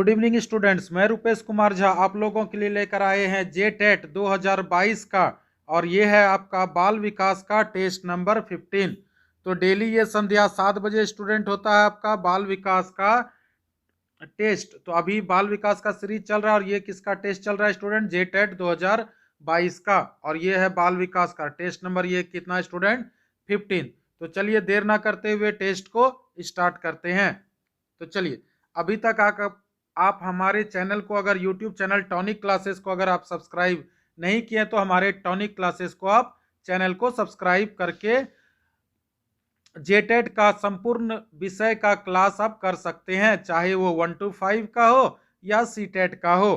Good evening students, मैं रुपेश कुमार झा आप लोगों के लिए लेकर आए हैं जेटेट 2022 का। और ये है आपका बाल विकास का टेस्ट नंबर 15। तो डेली ये संध्या 7 बजे स्टूडेंट होता है आपका बाल विकास का टेस्ट। तो अभी बाल विकास का सीरीज चल रहा है और ये किसका टेस्ट चल रहा है स्टूडेंट? जेटेट 2022 का। और ये है बाल विकास का टेस्ट नंबर, ये कितना स्टूडेंट? 15। तो चलिए देर ना करते हुए टेस्ट को स्टार्ट करते हैं। तो चलिए, अभी तक आप हमारे चैनल को, अगर यूट्यूब चैनल टॉनिक क्लासेस को अगर आप सब्सक्राइब नहीं किए तो हमारे टॉनिक क्लासेस को आप चैनल को सब्सक्राइब करके जेटेट का संपूर्ण विषय का क्लास आप कर सकते हैं, चाहे वो 1 to 5 का हो या सीटेट का हो।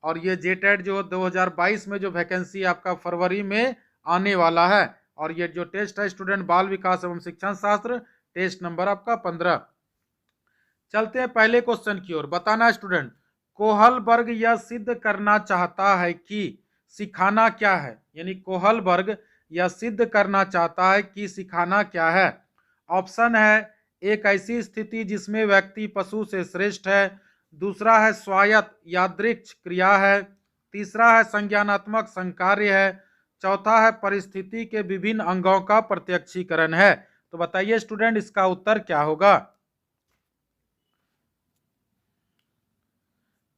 और ये जेटेट जो 2022 में जो वैकेंसी आपका फरवरी में आने वाला है, और ये जो टेस्ट है स्टूडेंट बाल विकास एवं शिक्षण शास्त्र, टेस्ट नंबर आपका 15। चलते हैं पहले क्वेश्चन की ओर। बताना स्टूडेंट, कोहलबर्ग यह सिद्ध करना चाहता है कि सिखाना क्या है। यानी कोहलबर्ग यह सिद्ध करना चाहता है कि सिखाना क्या है। ऑप्शन है, एक ऐसी स्थिति जिसमें व्यक्ति पशु से श्रेष्ठ है। दूसरा है स्वायत्त यादृच्छ क्रिया है। तीसरा है संज्ञानात्मक संकार्य है। चौथा है परिस्थिति के विभिन्न अंगों का प्रत्यक्षीकरण है। तो बताइए स्टूडेंट, इसका उत्तर क्या होगा?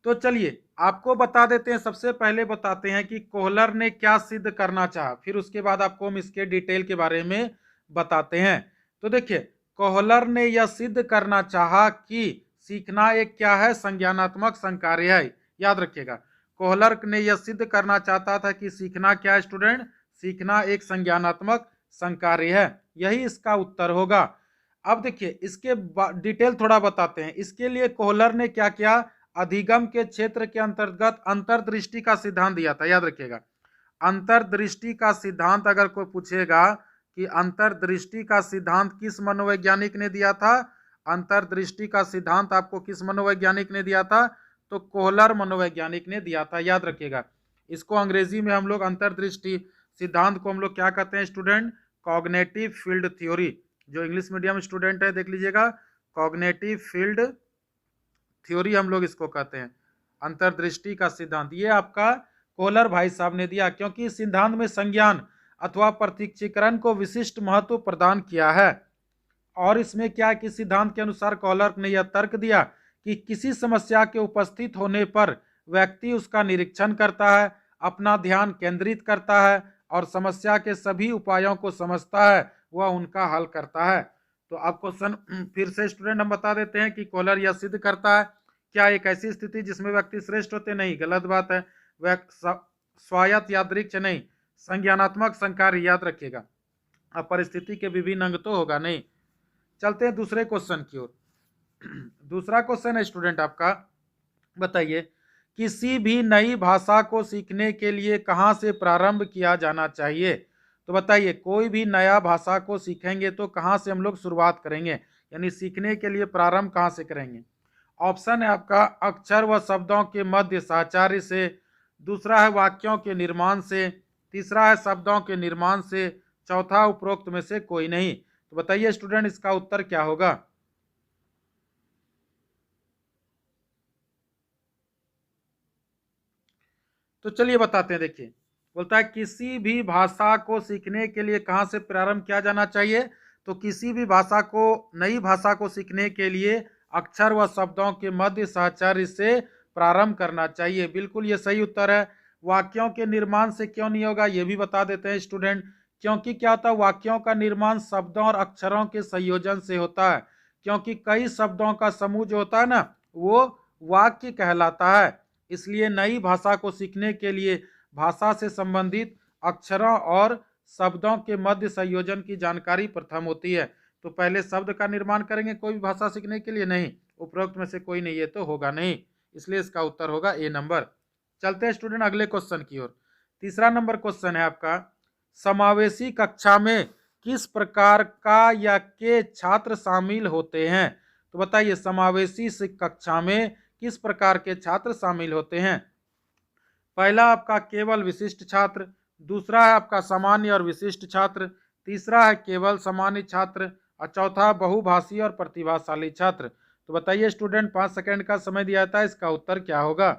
तो चलिए आपको बता देते हैं, सबसे पहले बताते हैं कि कोहलर ने क्या सिद्ध करना चाहा, फिर उसके बाद आपको हम इसके डिटेल के बारे में बताते हैं। तो देखिए, कोहलर ने यह सिद्ध करना चाहा कि सीखना एक क्या है? संज्ञानात्मक संकार्य है। याद रखिएगा, कोहलर ने यह सिद्ध करना चाहता था कि सीखना क्या है स्टूडेंट? सीखना एक संज्ञानात्मक संकार्य है। यही इसका उत्तर होगा। अब देखिए, इसके डिटेल थोड़ा बताते हैं। इसके लिए कोहलर ने क्या किया? अधिगम के क्षेत्र के अंतर्गत अंतर्दृष्टि का सिद्धांत दिया था। याद रखिएगा, अंतर्दृष्टि का सिद्धांत अगर कोई पूछेगा कि अंतर्दृष्टि का सिद्धांत किस मनोवैज्ञानिक ने दिया था, अंतर्दृष्टि का सिद्धांत आपको किस मनोवैज्ञानिक ने दिया था? तो कोहलर मनोवैज्ञानिक ने दिया था। याद रखिएगा, इसको अंग्रेजी में हम लोग अंतर्दृष्टि सिद्धांत को हम लोग क्या कहते हैं स्टूडेंट? Cognitive field theory. जो इंग्लिश मीडियम स्टूडेंट है देख लीजिएगा, कॉग्निटिव फील्ड थ्योरी हम लोग इसको कहते हैं, अंतर्दृष्टि का सिद्धांत। ये आपका कोहलर भाई साहब ने दिया, क्योंकि इस सिद्धांत में संज्ञान अथवा प्रत्यक्षीकरण को विशिष्ट महत्व प्रदान किया है। और इसमें क्या कि सिद्धांत के अनुसार कोहलर ने यह तर्क दिया कि किसी समस्या के उपस्थित होने पर व्यक्ति उसका निरीक्षण करता है, अपना ध्यान केंद्रित करता है और समस्या के सभी उपायों को समझता है, वह उनका हल करता है। तो आप क्वेश्चन फिर से स्टूडेंट हम बता देते हैं कि कोहलर यह सिद्ध करता है क्या? एक ऐसी स्थिति जिसमें व्यक्ति श्रेष्ठ होते? नहीं, गलत बात है। स्वायत्त यादृच्छ नहीं, संज्ञानात्मक संकार्य। याद रखिएगा, अब परिस्थिति के विभिन्न अंग तो होगा नहीं। चलते हैं दूसरे क्वेश्चन की ओर। दूसरा क्वेश्चन है स्टूडेंट आपका, बताइए किसी भी नई भाषा को सीखने के लिए कहाँ से प्रारंभ किया जाना चाहिए। तो बताइए, कोई भी नया भाषा को सीखेंगे तो कहाँ से हम लोग शुरुआत करेंगे, यानी सीखने के लिए प्रारंभ कहाँ से करेंगे? ऑप्शन है आपका, अक्षर व शब्दों के मध्य साहचर्य से। दूसरा है वाक्यों के निर्माण से। तीसरा है शब्दों के निर्माण से। चौथा उपरोक्त में से कोई नहीं। तो बताइए स्टूडेंट, इसका उत्तर क्या होगा? तो चलिए बताते हैं। देखिए, बोलता है किसी भी भाषा को सीखने के लिए कहाँ से प्रारंभ किया जाना चाहिए। तो किसी भी भाषा को, नई भाषा को सीखने के लिए अक्षर व शब्दों के मध्य साहचर्य से प्रारंभ करना चाहिए। बिल्कुल ये सही उत्तर है। वाक्यों के निर्माण से क्यों नहीं होगा, ये भी बता देते हैं स्टूडेंट। क्योंकि क्या होता है, वाक्यों का निर्माण शब्दों और अक्षरों के संयोजन से होता है। क्योंकि कई शब्दों का समूह जो होता है ना, वो वाक्य कहलाता है। इसलिए नई भाषा को सीखने के लिए भाषा से संबंधित अक्षरों और शब्दों के मध्य संयोजन की जानकारी प्रथम होती है। तो पहले शब्द का निर्माण करेंगे कोई भी भाषा सीखने के लिए? नहीं, उपरोक्त में से कोई नहीं, ये तो होगा नहीं। इसलिए इसका उत्तर होगा ए नंबर। चलते हैं स्टूडेंट अगले क्वेश्चन की ओर। तीसरा नंबर क्वेश्चन है आपका, समावेशी कक्षा में किस प्रकार का या के छात्र शामिल होते हैं। तो बताइए, समावेशी कक्षा में किस प्रकार के छात्र शामिल होते हैं? पहला आपका केवल विशिष्ट छात्र। दूसरा है आपका सामान्य और विशिष्ट छात्र। तीसरा है केवल सामान्य छात्र और चौथा बहुभाषी और प्रतिभाशाली छात्र। तो बताइए स्टूडेंट, 5 सेकंड का समय दिया था, इसका उत्तर क्या होगा?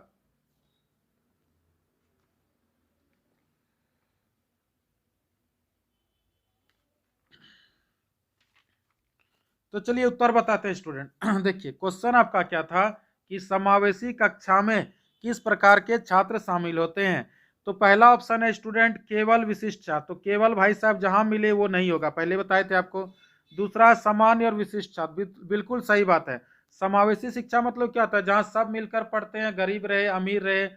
तो चलिए उत्तर बताते हैं स्टूडेंट। देखिए क्वेश्चन आपका क्या था कि समावेशी कक्षा में किस प्रकार के छात्र शामिल होते हैं। तो पहला ऑप्शन है स्टूडेंट केवल विशिष्ट छात्र, तो केवल भाई साहब जहां मिले वो नहीं होगा, पहले बताए थे आपको। दूसरा सामान्य और विशिष्ट छात्र, बिल्कुल सही बात है। समावेशी शिक्षा मतलब क्या होता है, जहां सब मिलकर पढ़ते हैं, गरीब रहे अमीर रहे,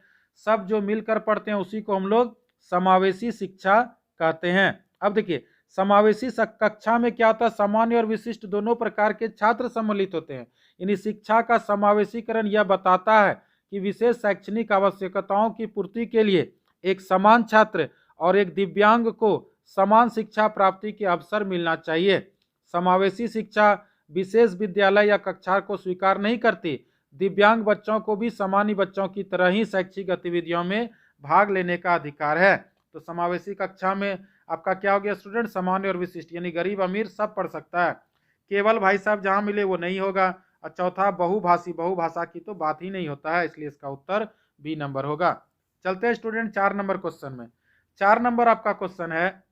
सब जो मिलकर पढ़ते हैं उसी को हम लोग समावेशी शिक्षा कहते हैं। अब देखिए समावेशी कक्षा में क्या होता है, सामान्य और विशिष्ट दोनों प्रकार के छात्र सम्मिलित होते हैं। यानी शिक्षा का समावेशीकरण यह बताता है कि विशेष शैक्षणिक आवश्यकताओं की पूर्ति के लिए एक समान छात्र और एक दिव्यांग को समान शिक्षा प्राप्ति के अवसर मिलना चाहिए। समावेशी शिक्षा विशेष विद्यालय या कक्षा को स्वीकार नहीं करती, दिव्यांग बच्चों को भी सामान्य बच्चों की तरह ही शैक्षिक गतिविधियों में भाग लेने का अधिकार है। तो समावेशी कक्षा में आपका क्या हो गया स्टूडेंट, सामान्य और विशिष्ट, यानी गरीब अमीर सब पढ़ सकता है। केवल भाई साहब जहां मिले वो नहीं होगा। और चौथा बहुभाषी, बहुभाषा की तो बात ही नहीं होता है, इसलिए इसका उत्तर बी नंबर होगा। चलते हैं स्टूडेंट 4 नंबर क्वेश्चन में। 4 नंबर आपका क्वेश्चन है,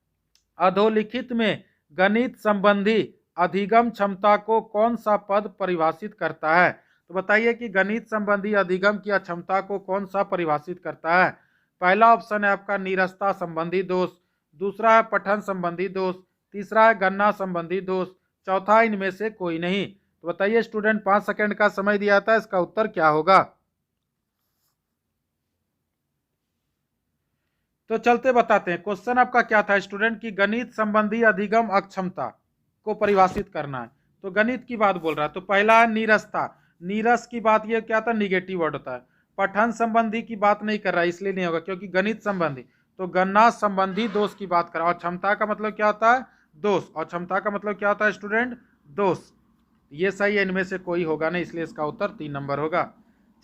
अधोलिखित में गणित संबंधी अधिगम क्षमता को कौन सा पद परिभाषित करता है। तो बताइए कि गणित संबंधी अधिगम की क्षमता को कौन सा परिभाषित करता है। पहला ऑप्शन है आपका नीरसता संबंधी दोष, दूसरा है पठन संबंधी दोष, तीसरा है गणना संबंधी दोष, चौथा इनमें से कोई नहीं। तो बताइए स्टूडेंट, 5 सेकंड का समय दिया था, इसका उत्तर क्या होगा? तो चलते बताते हैं। क्वेश्चन आपका क्या था स्टूडेंट की गणित संबंधी अधिगम अक्षमता को परिभाषित करना है। तो गणित की बात बोल रहा है, तो पहला है नीरसता। नीरस की बात ये क्या था, निगेटिव वर्ड होता है। पठन संबंधी की बात नहीं कर रहा है, इसलिए नहीं होगा क्योंकि गणित संबंधी। तो गणना संबंधी दोष की बात कर रहा है। और क्षमता का मतलब क्या होता है, दोष। और क्षमता का मतलब क्या होता है स्टूडेंट, दोष। ये सही है, इनमें से कोई होगा नहीं, इसलिए इसका उत्तर 3 नंबर होगा।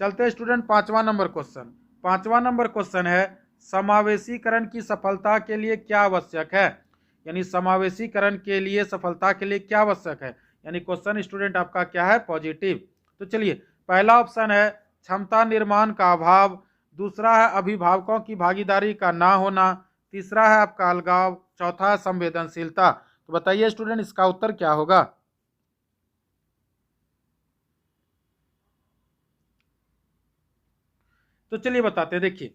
चलते हैं स्टूडेंट 5वां नंबर क्वेश्चन। 5वां नंबर क्वेश्चन है, समावेशीकरण की सफलता के लिए क्या आवश्यक है। यानी समावेशीकरण के लिए सफलता के लिए क्या आवश्यक है, यानी क्वेश्चन स्टूडेंट आपका क्या है, पॉजिटिव। तो चलिए पहला ऑप्शन है क्षमता निर्माण का अभाव, दूसरा है अभिभावकों की भागीदारी का ना होना, तीसरा है आपका अलगाव, चौथा है संवेदनशीलता। तो बताइए स्टूडेंट, इसका उत्तर क्या होगा? तो चलिए बताते हैं। देखिए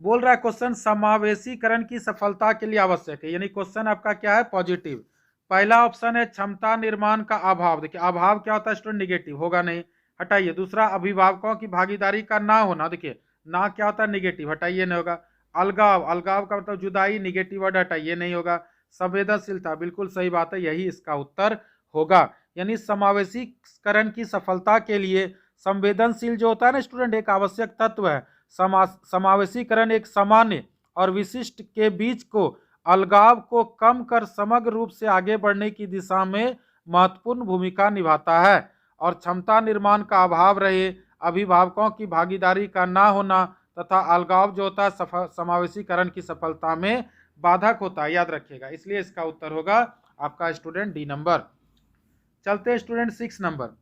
बोल रहा है क्वेश्चन समावेशीकरण की सफलता के लिए आवश्यक है, यानी क्वेश्चन आपका क्या है, पॉजिटिव। पहला ऑप्शन है क्षमता निर्माण का अभाव। देखिए अभाव क्या होता है स्टूडेंट, निगेटिव, होगा नहीं, हटाइए। दूसरा अभिभावकों की भागीदारी का ना होना, देखिए ना क्या होता है, निगेटिव, हटाइए, नहीं होगा। अलगाव, अलगाव का मतलब जुदाई, निगेटिव वर्ड, हटाइए, नहीं होगा। संवेदनशीलता, बिल्कुल सही बात है, यही इसका उत्तर होगा। यानी समावेशीकरण की सफलता के लिए संवेदनशील जो होता है ना स्टूडेंट, एक आवश्यक तत्व है। समावेशीकरण एक सामान्य और विशिष्ट के बीच को अलगाव को कम कर समग्र रूप से आगे बढ़ने की दिशा में महत्वपूर्ण भूमिका निभाता है। और क्षमता निर्माण का अभाव रहे, अभिभावकों की भागीदारी का ना होना तथा अलगाव जो होता है समावेशीकरण की सफलता में बाधक होता है, याद रखिएगा। इसलिए इसका उत्तर होगा आपका स्टूडेंट डी नंबर। चलते स्टूडेंट 6 नंबर।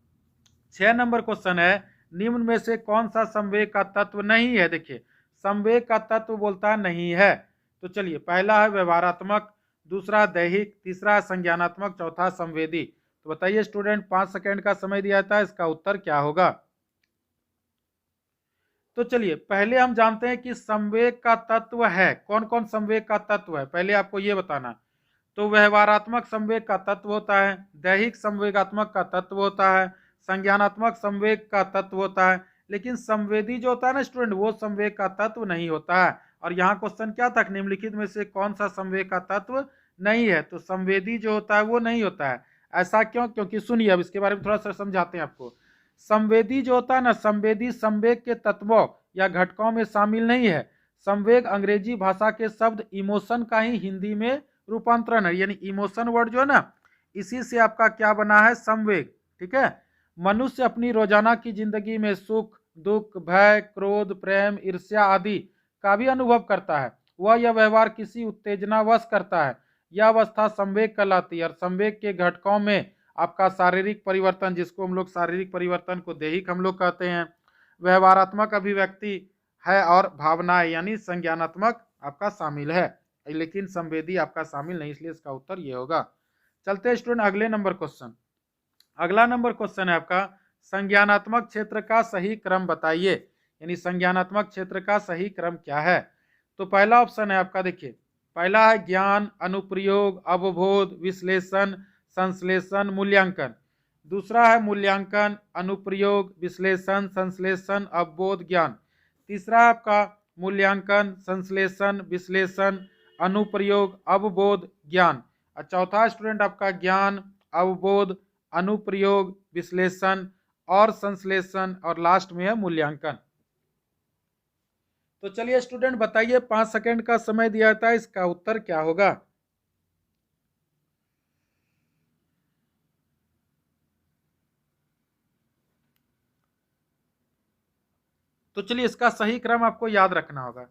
6 नंबर क्वेश्चन है, निम्न में से कौन सा संवेग का तत्व नहीं है। देखिए संवेग का तत्व बोलता है नहीं है। तो चलिए पहला है व्यवहारात्मक, दूसरा दैहिक, तीसरा संज्ञानात्मक, चौथा संवेदी। तो बताइए स्टूडेंट, 5 सेकंड का समय दिया था, इसका उत्तर क्या होगा? तो चलिए पहले हम जानते हैं कि संवेग का तत्व है, कौन कौन संवेग का तत्व है, पहले आपको यह बताना। तो व्यवहारात्मक संवेग का तत्व होता है, दैहिक संवेगात्मक का तत्व होता है, संज्ञानात्मक संवेग का तत्व होता है, लेकिन संवेदी जो होता है ना स्टूडेंट, वो संवेग का तत्व नहीं होता है। और यहाँ क्वेश्चन क्या था, निम्नलिखित में से कौन सा संवेग का तत्व नहीं है। तो संवेदी जो होता है वो नहीं होता है। ऐसा क्यों, क्योंकि सुनिए अब इसके बारे में थोड़ा सा समझाते हैं आपको। संवेदी जो होता है ना, संवेदी संवेग के तत्वों या घटकों में शामिल नहीं है। संवेग अंग्रेजी भाषा के शब्द इमोशन का ही हिंदी में रूपांतरण है, यानी इमोशन वर्ड जो है ना, इसी से आपका क्या बना है, संवेग। ठीक है। मनुष्य अपनी रोजाना की जिंदगी में सुख, दुख, भय, क्रोध, प्रेम, ईर्ष्या आदि का भी अनुभव करता है। वह यह व्यवहार किसी उत्तेजनावश करता है। यह अवस्था संवेग कहलाती है। और संवेग के घटकों में आपका शारीरिक परिवर्तन, जिसको हम लोग शारीरिक परिवर्तन को दैहिक हम लोग कहते हैं। व्यवहारात्मक अभिव्यक्ति है और भावनाएं यानी संज्ञानात्मक आपका शामिल है, लेकिन संवेदी आपका शामिल नहीं, इसलिए इसका उत्तर ये होगा। चलते हैं स्टूडेंट अगले नंबर क्वेश्चन। अगला नंबर क्वेश्चन है आपका संज्ञानात्मक क्षेत्र का सही क्रम बताइए, यानी संज्ञानात्मक क्षेत्र का सही क्रम क्या है। तो पहला ऑप्शन है आपका, देखिए पहला है ज्ञान, अनुप्रयोग, अवबोध, विश्लेषण, संश्लेषण, मूल्यांकन। दूसरा है मूल्यांकन, अनुप्रयोग, विश्लेषण, संश्लेषण, अवबोध, ज्ञान। तीसरा है आपका मूल्यांकन, संश्लेषण, विश्लेषण, अनुप्रयोग, अवबोध, ज्ञान। और चौथा स्टूडेंट आपका ज्ञान, अवबोध, अनुप्रयोग, विश्लेषण और संश्लेषण, और लास्ट में है मूल्यांकन। तो चलिए स्टूडेंट बताइए, 5 सेकंड का समय दिया था, इसका उत्तर क्या होगा। तो चलिए इसका सही क्रम आपको याद रखना होगा।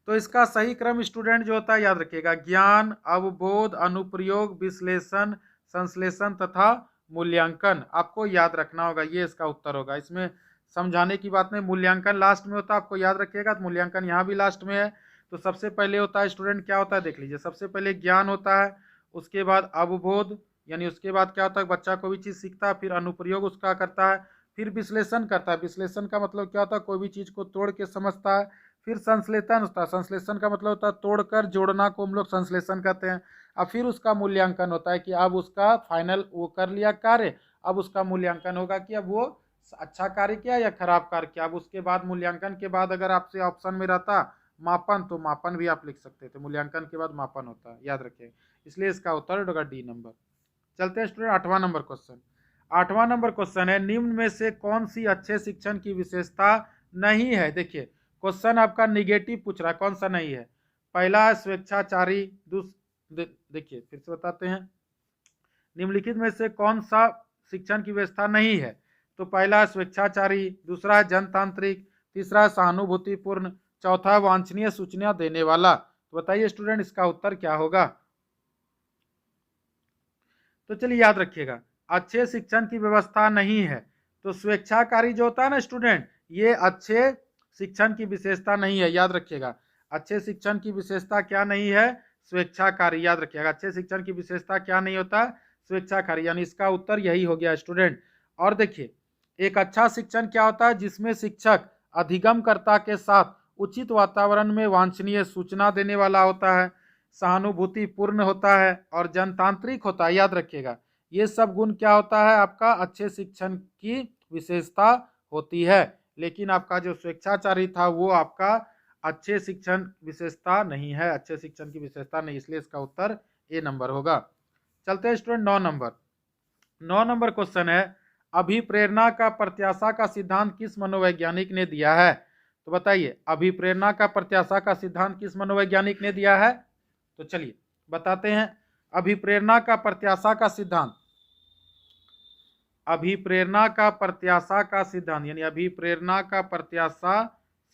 तो इसका सही क्रम स्टूडेंट जो होता है याद रखिएगा, ज्ञान, अवबोध, अनुप्रयोग, विश्लेषण, संश्लेषण तथा मूल्यांकन आपको याद रखना होगा, ये इसका उत्तर होगा। इसमें समझाने की बात नहीं, मूल्यांकन लास्ट में होता है, आपको याद रखिएगा। तो मूल्यांकन यहाँ भी लास्ट में है। तो सबसे पहले होता है स्टूडेंट, क्या होता है देख लीजिए, सबसे पहले ज्ञान होता है, उसके बाद अवबोध, यानी उसके बाद क्या होता है बच्चा कोई भी चीज़ सीखता है, फिर अनुप्रयोग उसका करता है, फिर विश्लेषण करता है। विश्लेषण का मतलब क्या होता है, कोई भी चीज़ को तोड़ के समझता है। फिर संश्लेषण होता है, संश्लेषण का मतलब होता है तोड़कर जोड़ना को हम लोग संश्लेषण कहते हैं। अब फिर उसका मूल्यांकन होता है कि अब उसका फाइनल वो कर लिया कार्य, अब उसका मूल्यांकन होगा कि अब वो अच्छा कार्य किया या खराब कार्य किया। अब उसके बाद मूल्यांकन के बाद अगर आपसे ऑप्शन में रहता मापन, तो मापन भी आप लिख सकते थे, मूल्यांकन के बाद मापन होता है, याद रखिए। इसलिए इसका उत्तर होगा डी नंबर। चलते हैं स्टूडेंट 8वां नंबर क्वेश्चन। 8वां नंबर क्वेश्चन है, निम्न में से कौन सी अच्छे शिक्षण की विशेषता नहीं है। देखिए क्वेश्चन आपका निगेटिव पूछ रहा है, कौन सा नहीं है। पहला है स्वेच्छाचारी, देखिए फिर से बताते हैं, निम्नलिखित में से कौन सा शिक्षण की व्यवस्था नहीं है। तो पहला है स्वेच्छाचारी, दूसरा है जनतांत्रिक, तीसरा है सहानुभूतिपूर्ण, चौथा है वांछनीय सूचना देने वाला। तो बताइए स्टूडेंट इसका उत्तर क्या होगा। तो चलिए याद रखिएगा, अच्छे शिक्षण की व्यवस्था नहीं है। तो स्वेच्छाकारी जो होता है ना स्टूडेंट, ये अच्छे शिक्षण की विशेषता नहीं है, याद रखिएगा। अच्छे शिक्षण की विशेषता क्या नहीं है, स्वेच्छाकारी, याद रखिएगा। अच्छे शिक्षण की विशेषता क्या नहीं होता, स्वेच्छाकारी, यानी इसका उत्तर यही हो गया स्टूडेंट। और देखिए एक अच्छा शिक्षण क्या होता है, जिसमें शिक्षक अधिगमकर्ता के साथ उचित वातावरण में वांछनीय सूचना देने वाला होता है, सहानुभूतिपूर्ण होता है और जनतांत्रिक होता है, याद रखिएगा। ये सब गुण क्या होता है, आपका अच्छे शिक्षण की विशेषता होती है। लेकिन आपका जो स्वेच्छाचारी था वो आपका अच्छे शिक्षण विशेषता नहीं है, अच्छे शिक्षण की विशेषता नहीं, इसलिए इसका उत्तर ए नंबर होगा। चलते हैं स्टूडेंट 9 नंबर क्वेश्चन है, अभिप्रेरणा का प्रत्याशा का सिद्धांत किस मनोवैज्ञानिक ने दिया है। तो बताइए अभिप्रेरणा का प्रत्याशा का सिद्धांत किस मनोवैज्ञानिक ने दिया है। तो चलिए बताते हैं, अभिप्रेरणा का प्रत्याशा का सिद्धांत, अभिप्रेरणा का प्रत्याशा का सिद्धांत, यानी अभिप्रेरणा का प्रत्याशा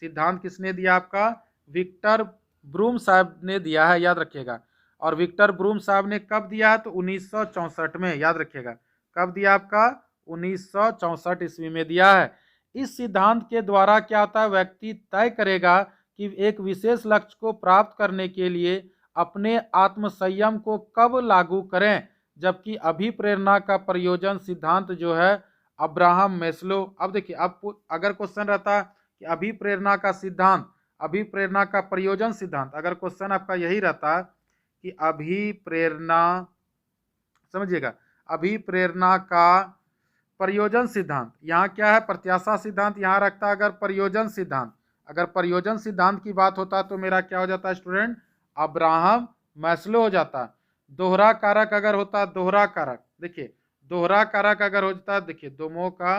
सिद्धांत किसने दिया, आपका विक्टर ब्रूम साहब ने दिया है, याद रखिएगा। और विक्टर ब्रूम साहब ने कब दिया है, तो 1964 में, याद रखिएगा। कब दिया, आपका 1964 ईस्वी में दिया है। इस सिद्धांत के द्वारा क्या होता है, व्यक्ति तय करेगा कि एक विशेष लक्ष्य को प्राप्त करने के लिए अपने आत्मसंयम को कब लागू करें, जबकि अभिप्रेरणा का प्रयोजन सिद्धांत जो है अब्राहम मैस्लो। अब देखिए, अब अगर क्वेश्चन रहता कि अभिप्रेरणा का सिद्धांत, अभिप्रेरणा का प्रयोजन सिद्धांत, अगर क्वेश्चन आपका यही रहता कि अभिप्रेरणा, समझिएगा, अभिप्रेरणा का प्रयोजन सिद्धांत, यहाँ क्या है प्रत्याशा सिद्धांत, यहाँ रखता अगर प्रयोजन सिद्धांत, अगर प्रयोजन सिद्धांत की बात होता तो मेरा क्या हो जाता स्टूडेंट, अब्राहम मैस्लो हो जाता। दोहरा कारक अगर होता, दोहरा कारक, देखिए दोहरा कारक अगर हो जाता, देखिए दोमो का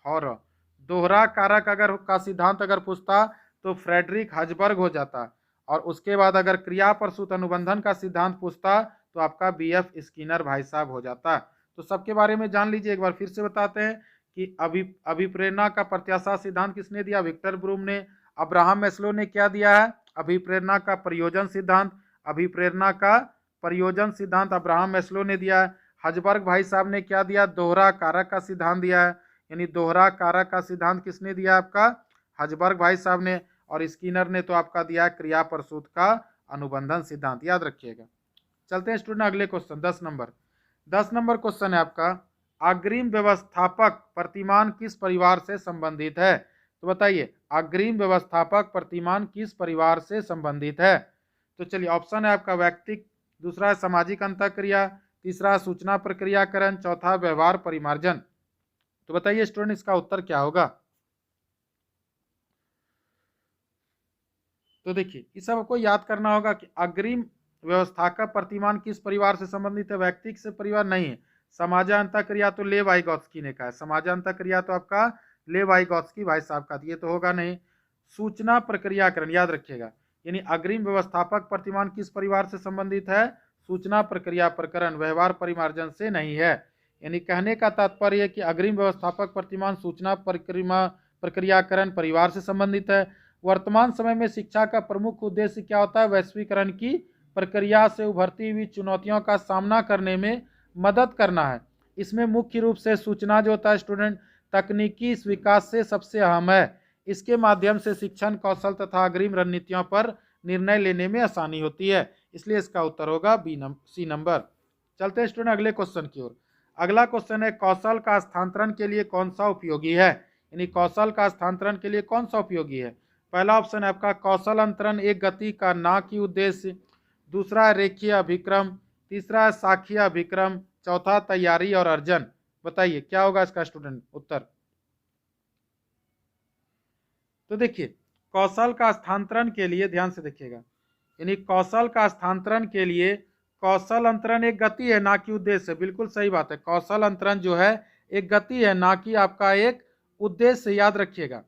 हॉर, दोहरा कारक अगर का सिद्धांत अगर पूछता तो फ्रेडरिक हजबर्ग हो जाता। और उसके बाद अगर क्रिया प्रसूत अनुबंधन का सिद्धांत पूछता तो आपका बीएफ स्किनर भाई साहब हो जाता। तो सबके बारे में जान लीजिए, एक बार फिर से बताते हैं कि अभिप्रेरणा का प्रत्याशा सिद्धांत किसने दिया, विक्टर ब्रूम ने। अब्राहम मैस्लो ने क्या दिया है, अभिप्रेरणा का प्रयोजन सिद्धांत, अभिप्रेरणा का प्रयोजन सिद्धांत अब्राहम मैस्लो ने दिया है। हजबर्ग भाई साहब ने क्या दिया, दोहरा कारक का सिद्धांत दिया है, यानी दोहरा कारक का सिद्धांत किसने दिया, आपका हजबर्ग भाई साहब ने। और स्किनर ने तो आपका दिया क्रिया प्रसूत का अनुबंधन सिद्धांत, याद रखिएगा। चलते हैं स्टूडेंट अगले क्वेश्चन 10 नंबर। 10 नंबर क्वेश्चन है आपका, अग्रिम व्यवस्थापक प्रतिमान किस परिवार से संबंधित है। तो बताइए अग्रिम व्यवस्थापक प्रतिमान किस परिवार से संबंधित है। तो चलिए ऑप्शन है आपका वैयक्तिक, दूसरा है सामाजिक अंतःक्रिया, तीसरा सूचना प्रक्रियाकरण, चौथा व्यवहार परिमार्जन। तो बताइए स्टूडेंट इसका उत्तर क्या होगा। तो देखिए इस सब को याद करना होगा कि अग्रिम व्यवस्था का प्रतिमान किस परिवार से संबंधित है, व्यक्तिक से परिवार नहीं है। समाजांतःक्रिया तो लेव वाइगॉत्स्की ने कहा है, समाजांतःक्रिया तो आपका लेव वाइगॉत्स्की भाई साहब का, ये तो होगा नहीं। सूचना प्रक्रियाकरण याद रखिएगा, यानी अग्रिम व्यवस्थापक प्रतिमान किस परिवार से संबंधित है, सूचना प्रक्रिया प्रकरण, व्यवहार परिमार्जन से नहीं है। यानी कहने का तात्पर्य है कि अग्रिम व्यवस्थापक प्रतिमान सूचना प्रक्रियाकरण परिवार से संबंधित है। वर्तमान समय में शिक्षा का प्रमुख उद्देश्य क्या होता है, वैश्वीकरण की प्रक्रिया से उभरती हुई चुनौतियों का सामना करने में मदद करना है। इसमें मुख्य रूप से सूचना जो होता है स्टूडेंट तकनीकी विकास से सबसे अहम है। इसके माध्यम से शिक्षण कौशल तथा अग्रिम रणनीतियों पर निर्णय लेने में आसानी होती है, इसलिए इसका उत्तर होगा सी नंबर। चलते हैं स्टूडेंट अगले क्वेश्चन की ओर। अगला क्वेश्चन है कौशल का स्थानांतरण के लिए कौन सा उपयोगी है, यानी कौशल का स्थानांतरण के लिए कौन सा उपयोगी है। पहला ऑप्शन है आपका कौशल अंतरण एक गति का ना कि उद्देश्य, दूसरा है रेखीय अभिक्रम, तीसरा है साखीय अभिक्रम, चौथा तैयारी और अर्जन। बताइए क्या होगा इसका स्टूडेंट उत्तर। तो देखिए कौशल का स्थानांतरण के लिए ध्यान से देखिएगा, यानी कौशल का स्थानांतरण के लिए कौशल अंतरण एक गति है ना कि उद्देश्य, बिल्कुल सही बात है। कौशल अंतरण जो है एक गति है ना कि आपका एक उद्देश्य, याद रखिएगा।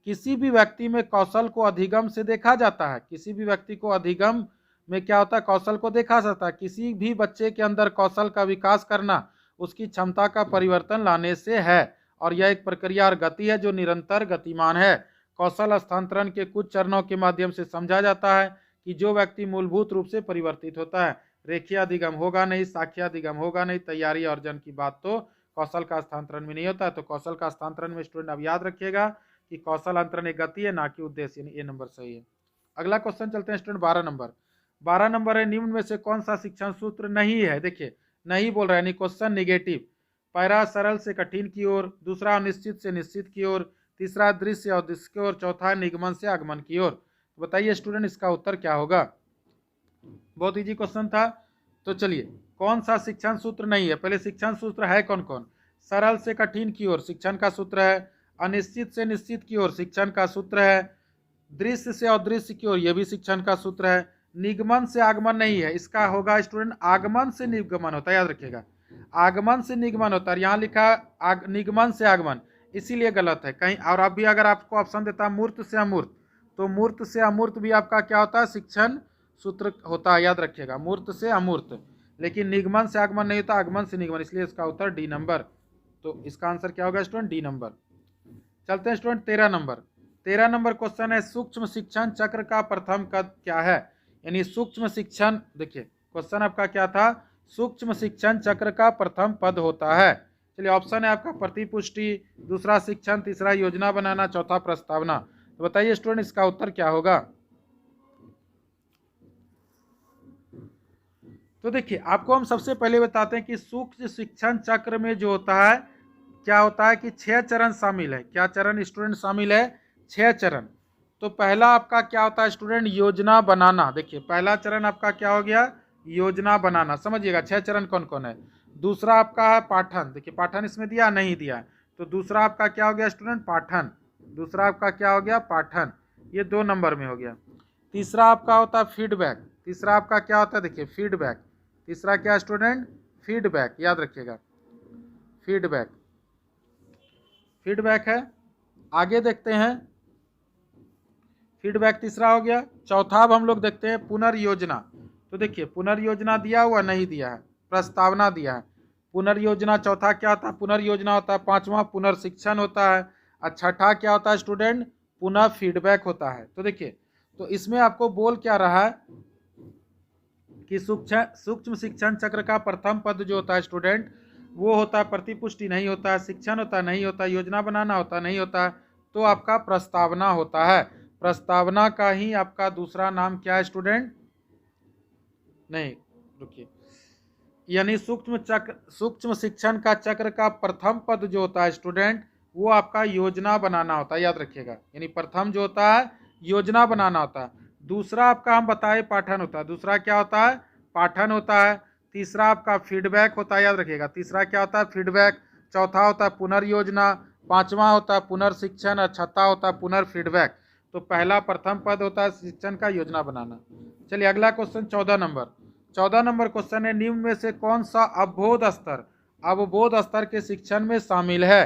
किसी भी व्यक्ति में कौशल को अधिगम से देखा जाता है, किसी भी व्यक्ति को अधिगम में क्या होता है, कौशल को देखा जाता है। किसी भी बच्चे के अंदर कौशल का विकास करना उसकी क्षमता का परिवर्तन लाने से है, और यह एक प्रक्रिया और गति है जो निरंतर गतिमान है। कौशल हस्तांतरण के कुछ चरणों के माध्यम से समझा जाता है कि जो व्यक्ति मूलभूत रूप से परिवर्तित होता है। रेखीय अधिगम होगा नहीं, साखीय अधिगम होगा नहीं, तैयारी और अर्जन की बात तो कौशल का हस्तांतरण में नहीं होता है। तो कौशल का हस्तांतरण में स्टूडेंट अब याद रखिएगा कि कौशल अंतरण एक गति है ना कि उद्देश्य, यानी ए नंबर सही है। अगला क्वेश्चन चलते हैं स्टूडेंट 12 नंबर। 12 नंबर है निम्न में से कौन सा शिक्षण सूत्र नहीं है। देखिए नहीं बोल रहा है, यानी क्वेश्चन निगेटिव। पहला सरल से कठिन की ओर, दूसरा अनिश्चित से निश्चित की ओर, तीसरा दृश्य और दृश्य की ओर, चौथा निगमन से आगमन की ओर। तो बताइए स्टूडेंट इसका उत्तर क्या होगा। बहुत इजी क्वेश्चन था। तो चलिए कौन सा शिक्षण सूत्र नहीं है, पहले शिक्षण सूत्र है कौन कौन। सरल से कठिन की ओर शिक्षण का सूत्र है, अनिश्चित से निश्चित की ओर शिक्षण का सूत्र है, दृश्य से अदृश्य की ओर यह भी शिक्षण का सूत्र है, निगमन से आगमन नहीं है, इसका होगा स्टूडेंट आगमन से निगमन होता है, याद रखिएगा। आगमन से निगमन होता है, यहाँ लिखा निगमन से आगमन, इसीलिए गलत है कहीं। और अभी अगर आपको ऑप्शन देता है मूर्त से अमूर्त, तो मूर्त से अमूर्त भी आपका क्या होता है, शिक्षण सूत्र होता है, याद रखिएगा, मूर्त से अमूर्त। लेकिन निगमन से आगमन नहीं होता, आगमन से निगमन, इसलिए इसका उत्तर डी नंबर। तो इसका आंसर क्या होगा स्टूडेंट, डी नंबर। चलते हैं स्टूडेंट 13 नंबर। 13 नंबर क्वेश्चन है सूक्ष्म शिक्षण चक्र का प्रथम कद क्या है, यानी सूक्ष्म शिक्षण। देखिए क्वेश्चन आपका क्या था, सूक्ष्म शिक्षण चक्र का प्रथम पद होता है। चलिए ऑप्शन है आपका प्रतिपुष्टि, दूसरा शिक्षण, तीसरा योजना बनाना, चौथा प्रस्तावना। तो बताइए स्टूडेंट इसका उत्तर क्या होगा। तो देखिए आपको हम सबसे पहले बताते हैं कि सूक्ष्म शिक्षण चक्र में जो होता है क्या होता है कि 6 चरण शामिल है। क्या चरण स्टूडेंट शामिल है, 6 चरण। तो पहला आपका क्या होता है स्टूडेंट, योजना बनाना। देखिए पहला चरण आपका क्या हो गया, योजना बनाना, समझिएगा 6 चरण कौन कौन है। दूसरा आपका है पाठन, देखिए पाठन इसमें दिया नहीं दिया है, तो दूसरा आपका क्या हो गया स्टूडेंट, पाठन। दूसरा आपका क्या हो गया, पाठन, ये 2 नंबर में हो गया। तीसरा आपका होता है फीडबैक, तीसरा आपका क्या होता है, देखिए फीडबैक, तीसरा क्या स्टूडेंट, फीडबैक, याद रखिएगा फीडबैक, फीडबैक है। आगे देखते हैं, फीडबैक तीसरा हो गया। चौथा अब हम लोग देखते हैं पुनर्योजना। तो देखिए पुनर्योजना दिया हुआ नहीं दिया है, प्रस्तावना दिया है। पुनर्योजना चौथा क्या होता है, पुनर्योजना होता है। पांचवा पुनर्शिक्षण होता है, और छठा क्या होता है स्टूडेंट, पुनः फीडबैक होता है। तो देखिए तो इसमें आपको बोल क्या रहा है, कि सूक्ष्म शिक्षण चक्र का प्रथम पद जो होता है स्टूडेंट, वो होता है प्रतिपुष्टि नहीं होता है, शिक्षण होता नहीं होता, योजना बनाना होता नहीं होता, तो आपका प्रस्तावना होता है। प्रस्तावना का ही आपका दूसरा नाम क्या है स्टूडेंट? नहीं, रुकिए, यानी सूक्ष्म शिक्षण का चक्र का प्रथम पद जो होता है स्टूडेंट, वो आपका योजना बनाना होता है, याद रखिएगा। यानी प्रथम जो होता है योजना बनाना होता है। दूसरा आपका हम बताए पाठन होता है। दूसरा क्या होता है? पाठन होता है। तीसरा आपका फीडबैक होता है, याद रखिएगा। तीसरा क्या होता है? फीडबैक। चौथा होता है पुनर्योजना। पांचवा होता है पुनर्शिक्षण और छठा होता है पुनर्फीडबैक। तो पहला प्रथम पद होता है शिक्षण का योजना बनाना। चलिए अगला क्वेश्चन 14 नंबर क्वेश्चन है, निम्न में से कौन सा अवबोध स्तर के शिक्षण में शामिल है?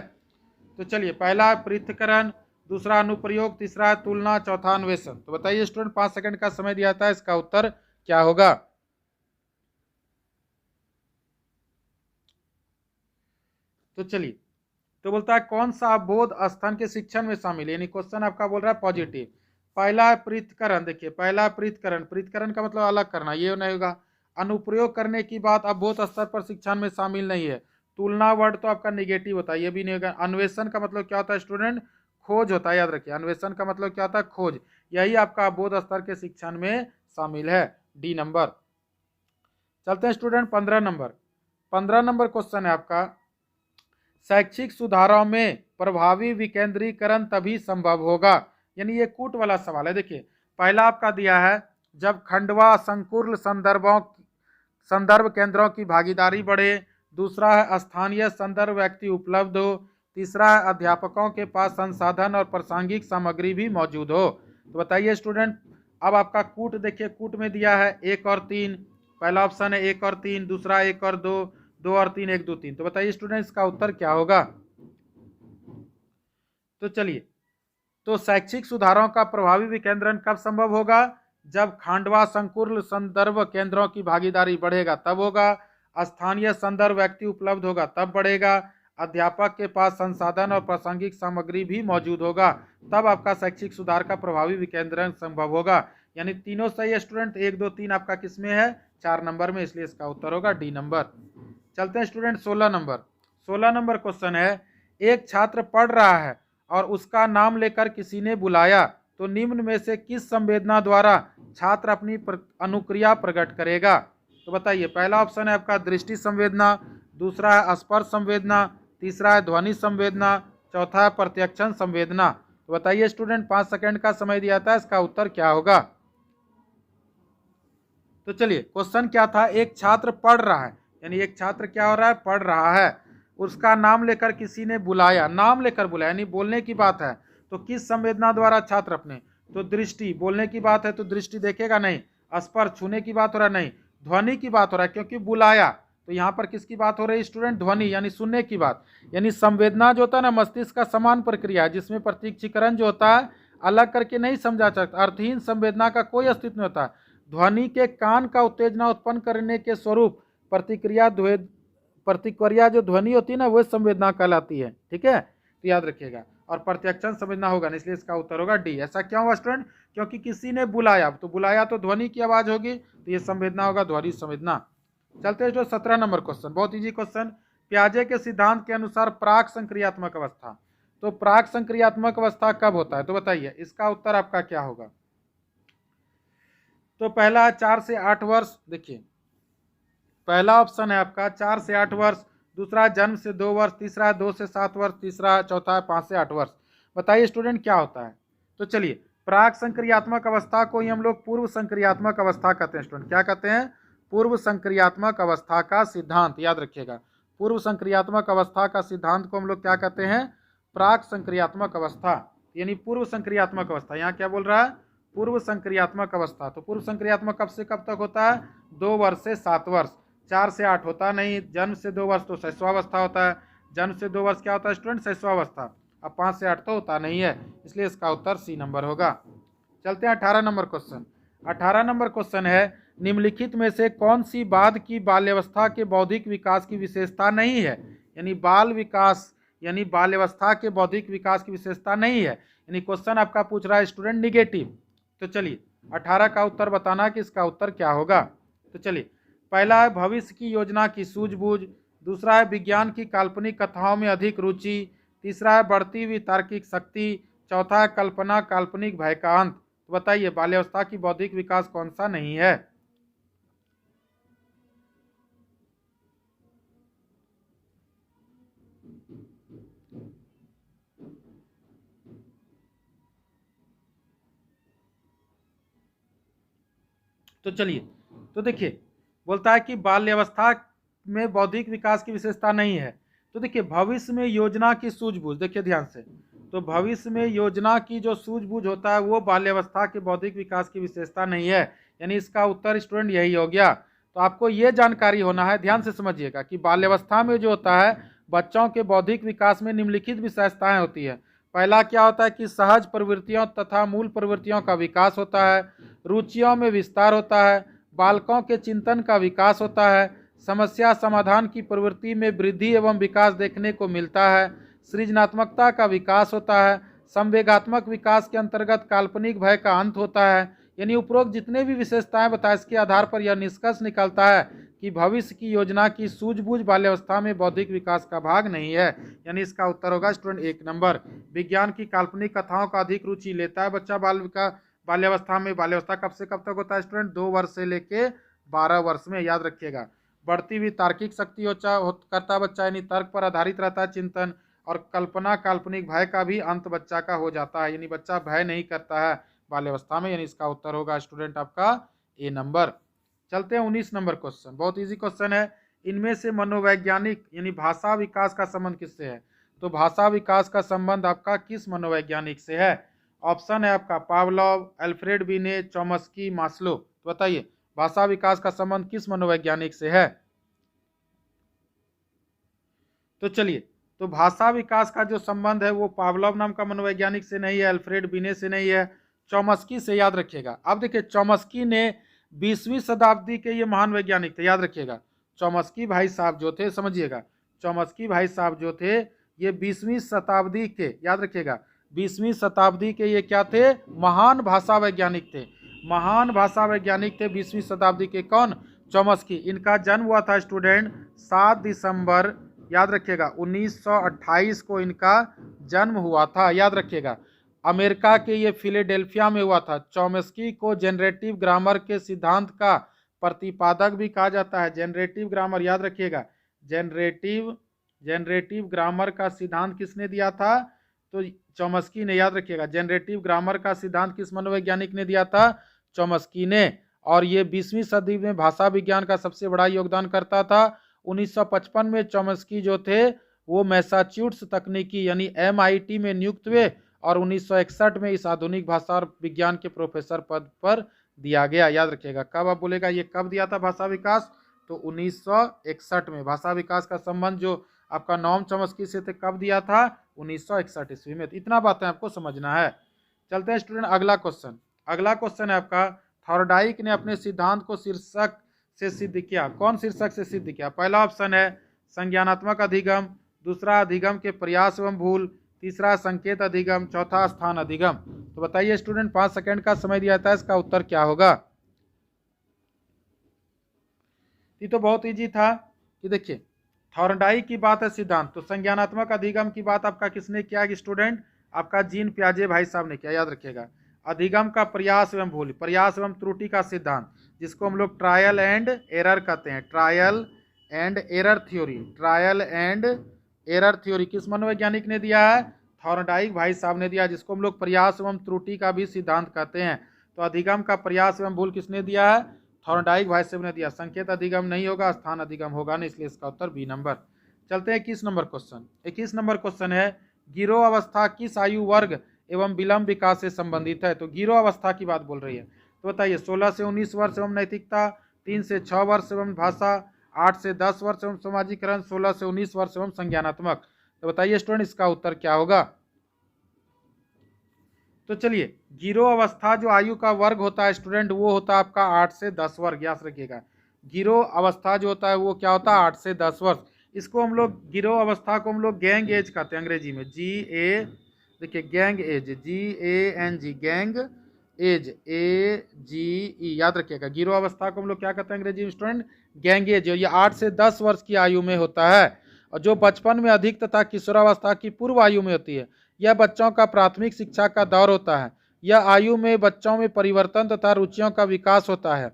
तो चलिए, पहला पृथक्करण, दूसरा अनुप्रयोग, तीसरा तुलना, चौथा अन्वेषण। तो बताइए स्टूडेंट, 5 सेकंड का समय दिया था, इसका उत्तर क्या होगा? तो चलिए, तो बोलता है कौन सा अवबोध स्तन के शिक्षण में शामिल है, यानी क्वेश्चन आपका बोल रहा है पॉजिटिव। पहला पृथक्करण, देखिए पहला पृथक्करण का मतलब अलग करना, ये नहीं होगा। अनुप्रयोग करने की बात अवबोध स्तर पर शिक्षण में शामिल नहीं है। तुलना वर्ड तो आपका निगेटिव होता है, ये भी नहीं होगा। अन्वेषण का मतलब क्या होता है स्टूडेंट? खोज होता है, याद रखिए। अन्वेषण का मतलब क्या होता है? खोज। यही आपका अवबोध स्तर के शिक्षण में शामिल है, डी नंबर। चलते हैं स्टूडेंट 15 नंबर क्वेश्चन है आपका, शैक्षिक सुधारों में प्रभावी विकेंद्रीकरण तभी संभव होगा। यानी ये कूट वाला सवाल है। देखिए, पहला आपका दिया है, जब खंडवा संकुल संदर्भ केंद्रों की भागीदारी बढ़े। दूसरा है स्थानीय संदर्भ व्यक्ति उपलब्ध हो। तीसरा है अध्यापकों के पास संसाधन और प्रासंगिक सामग्री भी मौजूद हो। तो बताइए स्टूडेंट, अब आपका कूट देखिए, कूट में दिया है 1 और 3। पहला ऑप्शन है 1 और 3, दूसरा 1 और 2, 2 और 3, 1 2 3। तो बताइए स्टूडेंट, इसका उत्तर क्या होगा? तो चलिए, तो शैक्षिक सुधारों का प्रभावी विकेंद्रण कब संभव होगा? जब खांडवा संकुल संदर्भ केंद्रों की भागीदारी बढ़ेगा तब होगा। स्थानीय संदर्भ व्यक्ति उपलब्ध होगा तब बढ़ेगा। अध्यापक के पास संसाधन और प्रासंगिक सामग्री भी मौजूद होगा, तब आपका शैक्षिक सुधार का प्रभावी विकेंद्रण संभव होगा। यानी तीनों सही है स्टूडेंट। 1 2 3 आपका किस में है? 4 नंबर में, इसलिए इसका उत्तर होगा डी नंबर। चलते हैं स्टूडेंट 16 नंबर क्वेश्चन है, एक छात्र पढ़ रहा है और उसका नाम लेकर किसी ने बुलाया, तो निम्न में से किस संवेदना द्वारा छात्र अपनी अनुक्रिया प्रकट करेगा? तो बताइए, पहला ऑप्शन है आपका दृष्टि संवेदना, दूसरा है स्पर्श संवेदना, तीसरा है ध्वनि संवेदना, चौथा है प्रत्यक्षण संवेदना। तो बताइए स्टूडेंट, 5 सेकंड का समय दिया था, इसका उत्तर क्या होगा? तो चलिए, क्वेश्चन क्या था? एक छात्र पढ़ रहा है, यानी एक छात्र क्या हो रहा है? पढ़ रहा है। उसका नाम लेकर किसी ने बुलाया, नाम लेकर बुलाया यानी बोलने की बात है। तो किस संवेदना द्वारा छात्र अपने? तो दृष्टि, बोलने की बात है तो दृष्टि देखेगा नहीं। स्पर्श, छूने की बात हो रहा नहीं। ध्वनि की बात हो रहा है, क्योंकि बुलाया, तो यहाँ पर किसकी बात हो रही है स्टूडेंट? ध्वनि, यानी सुनने की बात। यानी संवेदना जो होता है ना, मस्तिष्क का समान प्रक्रिया है, जिसमें प्रतीक्षीकरण जो होता है अलग करके नहीं समझा सकता। अर्थहीन संवेदना का कोई अस्तित्व नहीं होता। ध्वनि के कान का उत्तेजना उत्पन्न करने के स्वरूप प्रतिक्रिया जो ध्वनि होती है ना, वह संवेदना कहलाती है। ठीक है, तो याद रखिएगा। और प्रत्यक्षण संवेदना होगा, इसलिए इसका उत्तर होगा डी। ऐसा क्यों हुआ स्टूडेंट? क्योंकि किसी ने बुलाया, तो बुलाया तो ध्वनि की आवाज होगी, तो ये संवेदना होगा, ध्वनि संवेदना। चलते हैं 17 नंबर क्वेश्चन, बहुत इजी क्वेश्चन। प्याजे के सिद्धांत के अनुसार प्राक संक्रियात्मक अवस्था, तो प्राक संक्रियात्मक अवस्था कब होता है? तो बताइए, इसका उत्तर आपका क्या होगा? तो पहला है 4 से 8 वर्ष। देखिए, पहला ऑप्शन है आपका 4 से 8 वर्ष, दूसरा जन्म से 2 वर्ष, तीसरा 2 से 7 वर्ष, तीसरा चौथा है 5 से 8 वर्ष। बताइए स्टूडेंट, क्या होता है? तो चलिए, प्राक संक्रियात्मक अवस्था को ही हम लोग पूर्व संक्रियात्मक अवस्था कहते हैं स्टूडेंट। क्या कहते हैं? पूर्व संक्रियात्मक अवस्था का सिद्धांत, याद रखिएगा। पूर्व संक्रियात्मक अवस्था का सिद्धांत को हम लोग क्या कहते हैं? प्राक संक्रियात्मक अवस्था, यानी पूर्व संक्रियात्मक अवस्था। यहाँ क्या बोल रहा है? पूर्व संक्रियात्मक अवस्था। तो पूर्व संक्रियात्मक कब से कब तक होता है? 2 वर्ष से 7 वर्ष। 4 से 8 होता नहीं। जन्म से 2 वर्ष तो शैशवावस्था होता है। जन्म से 2 वर्ष क्या होता है स्टूडेंट? शैशवावस्था। अब 5 से 8 तो होता नहीं है, इसलिए इसका उत्तर सी नंबर होगा। चलते हैं 18 नंबर क्वेश्चन। 18 नंबर क्वेश्चन है, निम्नलिखित में से कौन सी बाद की बाल्यावस्था के बौद्धिक विकास की विशेषता नहीं है? यानी बाल विकास, यानी बाल्यावस्था के बौद्धिक विकास की विशेषता नहीं है। यानी क्वेश्चन आपका पूछ रहा है स्टूडेंट निगेटिव। तो चलिए, 18 का उत्तर बताना कि इसका उत्तर क्या होगा। तो चलिए, पहला है भविष्य की योजना की सूझबूझ, दूसरा है विज्ञान की काल्पनिक कथाओं में अधिक रुचि, तीसरा है बढ़ती हुई तार्किक शक्ति, चौथा है कल्पना काल्पनिक भय का अंत। तो बताइए बाल्यावस्था की बौद्धिक विकास कौन सा नहीं है? तो चलिए, तो देखिए, बोलता है कि बाल्यावस्था में बौद्धिक विकास की विशेषता नहीं है। तो देखिए, भविष्य में योजना की सूझबूझ, देखिए ध्यान से, तो भविष्य में योजना की जो सूझबूझ होता है वो बाल्यावस्था के बौद्धिक विकास की विशेषता नहीं है, यानी इसका उत्तर स्टूडेंट यही हो गया। तो आपको ये जानकारी होना है, ध्यान से समझिएगा, कि बाल्यावस्था में जो होता है बच्चों के बौद्धिक विकास में निम्नलिखित विशेषताएं होती है। पहला क्या होता है कि सहज प्रवृत्तियों तथा मूल प्रवृत्तियों का विकास होता है, रुचियों में विस्तार होता है, बालकों के चिंतन का विकास होता है, समस्या समाधान की प्रवृत्ति में वृद्धि एवं विकास देखने को मिलता है, सृजनात्मकता का विकास होता है, संवेगात्मक विकास के अंतर्गत काल्पनिक भय का अंत होता है। यानी उपरोक्त जितने भी विशेषताएं बताए, इसके आधार पर यह निष्कर्ष निकलता है कि भविष्य की योजना की सूझबूझ बाल्यावस्था में बौद्धिक विकास का भाग नहीं है। यानी इसका उत्तर होगा स्टूडेंट 1 नंबर। विज्ञान की काल्पनिक कथाओं का अधिक रुचि लेता है बच्चा बाल्यावस्था में। बाल्यावस्था कब से कब तक होता है स्टूडेंट? 2 वर्ष से लेके 12 वर्ष में, याद रखिएगा। बढ़ती हुई तार्किक शक्ति करता है बच्चा, यानी तर्क पर आधारित रहता है चिंतन, और कल्पना काल्पनिक भय का भी अंत बच्चा का हो जाता है, यानी बच्चा भय नहीं करता है बाल्यावस्था में। यानी इसका उत्तर होगा स्टूडेंट आपका A नंबर। चलते हैं 19 नंबर क्वेश्चन, बहुत इजी क्वेश्चन है। इनमें से मनोवैज्ञानिक यानी भाषा विकास का संबंध किससे है? तो भाषा विकास का संबंध आपका किस मनोवैज्ञानिक से है? ऑप्शन है आपका पावलोव, अल्फ्रेड बिने, चॉम्स्की, मास्लो। तो बताइए भाषा विकास का संबंध किस मनोवैज्ञानिक से है? तो चलिए, तो भाषा विकास का जो संबंध है वो पावलोव नाम का मनोवैज्ञानिक से नहीं है, अल्फ्रेड बिने से नहीं है, चॉम्स्की से, याद रखिएगा। अब देखिए, चॉम्स्की ने 20वीं शताब्दी के ये महान वैज्ञानिक थे, याद रखिएगा। चॉम्स्की भाई साहब जो थे, समझिएगा, चॉम्स्की भाई साहब जो थे ये 20वीं शताब्दी के, याद रखिएगा, 20वीं शताब्दी के ये क्या थे? महान भाषा वैज्ञानिक थे। महान भाषा वैज्ञानिक थे 20वीं शताब्दी के। कौन? चॉम्स्की। इनका जन्म हुआ था स्टूडेंट 7 दिसंबर, याद रखिएगा, 1928 को इनका जन्म हुआ था, याद रखिएगा। अमेरिका के ये फिलाडेल्फिया में हुआ था। चॉम्स्की को जनरेटिव ग्रामर के सिद्धांत का प्रतिपादक भी कहा जाता है। जनरेटिव ग्रामर, याद रखिएगा, जनरेटिव ग्रामर का सिद्धांत किसने दिया था? तो चॉम्स्की ने, याद रखिएगा। जनरेटिव ग्रामर का सिद्धांत किस मनोवैज्ञानिक ने दिया था? चॉम्स्की ने। और ये 20वीं सदी में भाषा विज्ञान का सबसे बड़ा योगदान करता था। 1955 में चॉम्स्की जो थे वो मैसाच्यूट्स तकनीकी यानी MIT में नियुक्त हुए, और 1961 में इस आधुनिक भाषा और विज्ञान के प्रोफेसर पद पर दिया गया, याद रखिएगा। कब आप बोलेगा ये कब दिया था भाषा विकास? तो 1961 में। भाषा विकास का संबंध जो आपका नॉम चॉम्स्की से थे, कब दिया था? 1961 ईस्वी में। तो इतना बातें आपको समझना है। चलते हैं स्टूडेंट अगला क्वेश्चन। अगला क्वेश्चन है आपका, थॉर्नडाइक ने अपने सिद्धांत को शीर्षक से सिद्ध किया। कौन शीर्षक से सिद्ध किया? पहला ऑप्शन है संज्ञानात्मक अधिगम, दूसरा अधिगम के प्रयास एवं भूल, तीसरा संकेत अधिगम, चौथा स्थान अधिगम। तो बताइए स्टूडेंट, 5 सेकंड का समय दिया था, इसका उत्तर क्या होगा? ये तो बहुत इजी था कि देखिए, थॉर्नडाइक की बात है सिद्धांत, तो संज्ञानात्मक अधिगम की बात आपका किसने किया स्टूडेंट? आपका जीन पियाजे भाई साहब ने किया, याद रखिएगा। अधिगम का प्रयास एवं भूल, प्रयास एवं त्रुटि का सिद्धांत, जिसको हम लोग ट्रायल एंड एरर कहते हैं, trial and error theory. Trial and error theory किस मनोवैज्ञानिक ने दिया है? थॉर्नडाइक भाई साहब ने दिया, जिसको हम लोग प्रयास एवं त्रुटि का भी सिद्धांत कहते हैं। तो अधिगम का प्रयास एवं भूल किसने दिया है? थॉर्नडाइक भाई साहब ने दिया। संकेत अधिगम नहीं होगा, स्थान अधिगम होगा नहीं, इसलिए इसका उत्तर B नंबर। चलते हैं 21 नंबर क्वेश्चन। 21 नंबर क्वेश्चन है, गिरोह अवस्था किस आयु वर्ग एवं विलंब विकास से संबंधित है? तो गिरोह अवस्था की बात बोल रही है। तो बताइए 16 से 19 वर्ष एवं नैतिकता, 3 से 6 वर्ष एवं भाषा, 8 से 10 वर्ष एवं समाजीकरण, 16 से 19 वर्ष एवं संज्ञानात्मक। तो बताइए स्टूडेंट, इसका उत्तर क्या होगा? तो चलिए, गिरोह अवस्था जो आयु का वर्ग होता है स्टूडेंट, वो होता है आपका 8 से 10 वर्ष, याद रखिएगा। गिरोह अवस्था जो होता है वो क्या होता है? 8 से 10 वर्ष। इसको हम लोग, गिरोह अवस्था को हम लोग गैंग एज कहते हैं अंग्रेजी में, GA, देखिए gang as, GANG, gang as, AGE याद रखिएगा। गिरो अवस्था को हम लोग क्या कहते हैं अंग्रेजी में स्टूडेंट? Gang as. ये 8 से 10 वर्ष की आयु में होता है और जो बचपन में अधिक तथा किशोरावस्था की पूर्व आयु में होती है। यह बच्चों का प्राथमिक शिक्षा का दौर होता है। यह आयु में बच्चों में परिवर्तन तथा रुचियों का विकास होता है।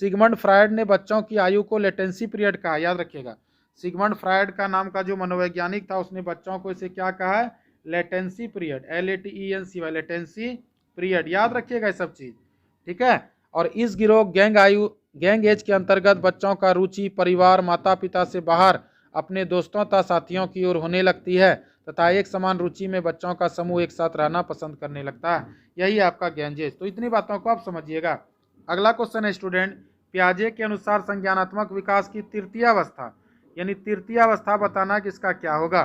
सिगमंड फ्रायड ने बच्चों की आयु को लेटेंसी पीरियड कहा, याद रखिएगा। सिगमंड फ्रायड का नाम का जो मनोवैज्ञानिक था उसने बच्चों को इसे क्या कहा है? Latency period, LATENCY, latency period, याद रखिएगा ये सब चीज, ठीक है। और इस गिरोह गैंग एज के अंतर्गत बच्चों का रुचि परिवार माता पिता से बाहर अपने दोस्तों तथा साथियों की ओर होने लगती है तथा एक समान रुचि में बच्चों का समूह एक साथ रहना पसंद करने लगता है। यही आपका गैंग एज। तो इतनी बातों को आप समझिएगा। अगला क्वेश्चन है स्टूडेंट, पियाजे के अनुसार संज्ञानात्मक विकास की तृतीय अवस्था यानी तृतीय अवस्था बताना किसका क्या होगा?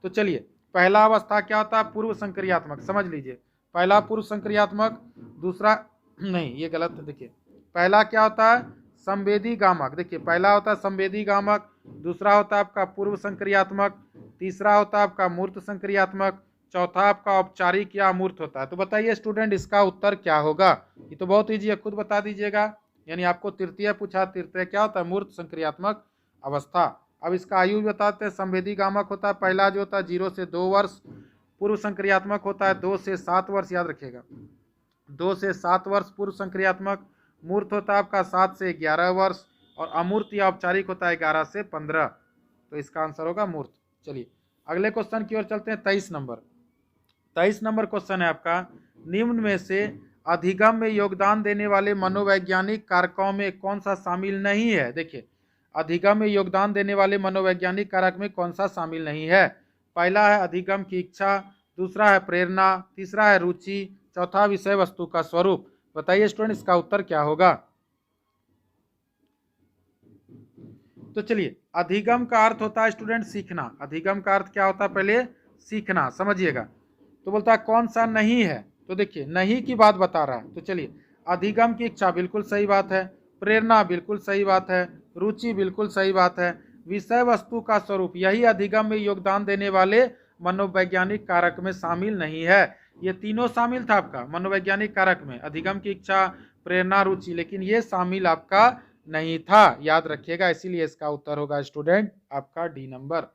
तो चलिए, पहला अवस्था क्या होता है? पूर्व संक्रियात्मक, समझ लीजिए। पहला पूर्व संक्रियात्मक, दूसरा नहीं, ये गलत, देखिए पहला क्या होता है? संवेदी गामक। देखिए पहला होता है संवेदी गामक, दूसरा होता है आपका पूर्व संक्रियात्मक, तीसरा होता है आपका मूर्त संक्रियात्मक, चौथा आपका औपचारिक या अमूर्त होता है। तो बताइए स्टूडेंट इसका उत्तर क्या होगा? ये तो बहुत ईजी है, खुद बता दीजिएगा। यानी आपको तृतीय पूछा, तृतीय क्या होता है? मूर्त संक्रियात्मक अवस्था। अब इसका आयु बताते हैं। संवेदी गामक होता है पहला जो होता है 0 से 2 वर्ष, पूर्व संक्रियात्मक होता है 2 से 7 वर्ष, याद रखिएगा 2 से 7 वर्ष पूर्व संक्रियात्मक। मूर्त होता है आपका 7 से 11 वर्ष और अमूर्त या औपचारिक होता है 11 से 15। तो इसका आंसर होगा मूर्त। चलिए अगले क्वेश्चन की ओर चलते हैं। 23 नंबर क्वेश्चन है आपका, निम्न में से अधिगम में योगदान देने वाले मनोवैज्ञानिक कारकों में कौन सा शामिल नहीं है? देखिए अधिगम में योगदान देने वाले मनोवैज्ञानिक कारक में कौन सा शामिल नहीं है? पहला है अधिगम की इच्छा, दूसरा है प्रेरणा, तीसरा है रुचि, चौथा विषय वस्तु का स्वरूप। बताइए स्टूडेंट इसका उत्तर क्या होगा? तो चलिए, अधिगम का अर्थ होता है स्टूडेंट सीखना। अधिगम का अर्थ क्या होता है? पहले सीखना, समझिएगा। तो बोलता है कौन सा नहीं है? तो देखिए नहीं की बात बता रहा है। तो चलिए, अधिगम की इच्छा बिल्कुल सही बात है, प्रेरणा बिल्कुल सही बात है, रुचि बिल्कुल सही बात है, विषय वस्तु का स्वरूप यही अधिगम में योगदान देने वाले मनोवैज्ञानिक कारक में शामिल नहीं है। ये तीनों शामिल था आपका मनोवैज्ञानिक कारक में, अधिगम की इच्छा, प्रेरणा, रुचि, लेकिन ये शामिल आपका नहीं था, याद रखिएगा। इसीलिए इसका उत्तर होगा स्टूडेंट आपका डी नंबर।